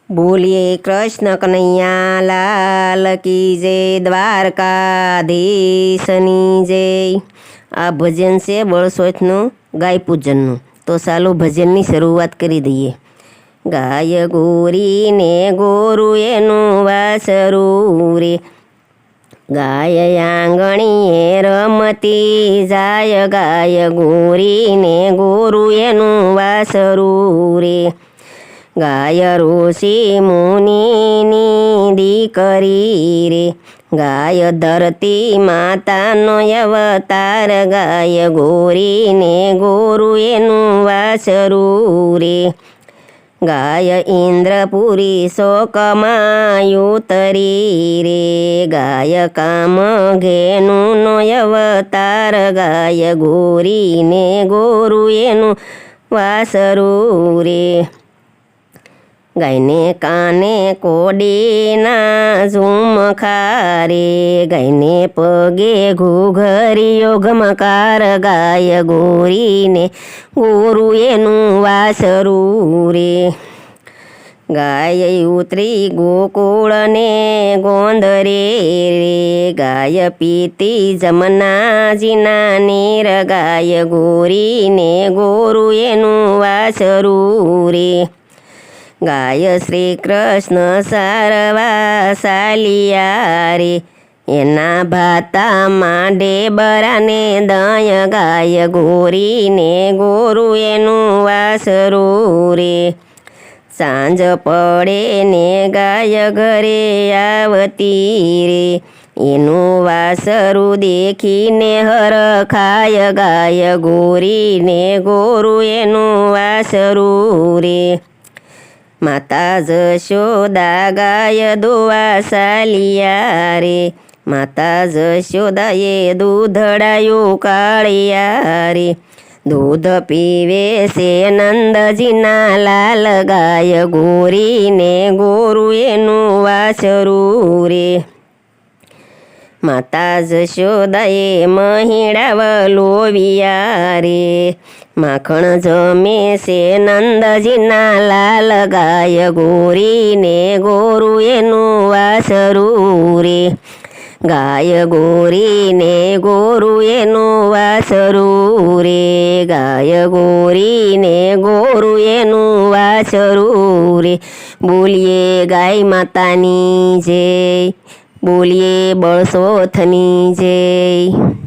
બોલીએ કૃષ્ણ કનૈયા લાલ કી જય, દ્વારકાધીશની જય। આ ભજન છે બળસોથનું ગાય પૂજનનું। તો ચાલો ભજનની શરૂઆત કરી દઈએ। ગાય ગોરીને ગોરુ એનું વાસરું રે, ગાય આંગણીએ રમતી જાય, ગાય ગોરીને ગોરુ એનું વાસરું રે। ગાય ઋષિ મુનિની દીકરી રે, ગાય ધરતી માતાનો અવતાર, ગાય ગોરીને ગોરુ એનું વાસરું રે। ગાય ઇન્દ્રપુરી શોકમાં ઉતરી રે, ગાય કામધેનુનો અવતાર, ગાય ગોરીને ગોરુ એનું વાસરું રે। ગાયને કાને કોડીના ઝુમખા રે, ગાયને પગે ઘૂઘરીયો ઘમકાર, ગાય ગોરીને ગોરુ એનું વાસરું રે। ગાય ઉતરી ગોકુળને ગોંદરે રે, ગાય પીતી જમનાજીના નીર, ગાય ગોરીને ગોરુ એનું વાસરું રે। ગાય શ્રી કૃષ્ણ સારવા સાલિયા રે, એના ભાતામાં ડેબરાને દય, ગાય ગોરીને ગોરુ એનું વાસરું રે। સાંજ પડે ને ગાય ઘરે આવતી રે, એનું વાસરું દેખીને હરખાય, ગાય ગોરીને ગોરુ એનું વાસરું રે। માતા જશોદા ગાય દોવા સાલિયા રે, માતા જશોદાએ દૂધડાયું કાળિયા રે, દૂધ પીવે છે નંદજીના લાલ, ગાય ગોરીને ગોરુ એનું વાસરું રે। માતા જશોદાએ મહીડા વલોવિયા રે, માખણ જમે છે નંદજીના લાલ, ગાય ગોરીને ગોરુ એનું વાસરું રે। ગાય ગોરીને ગોરુ એનું વાસરું રે, ગાય ગોરીને ગોરુ એનું વાસરું રે। બોલીએ ગાય માતાની જય, બોલીએ બળસોથની જય।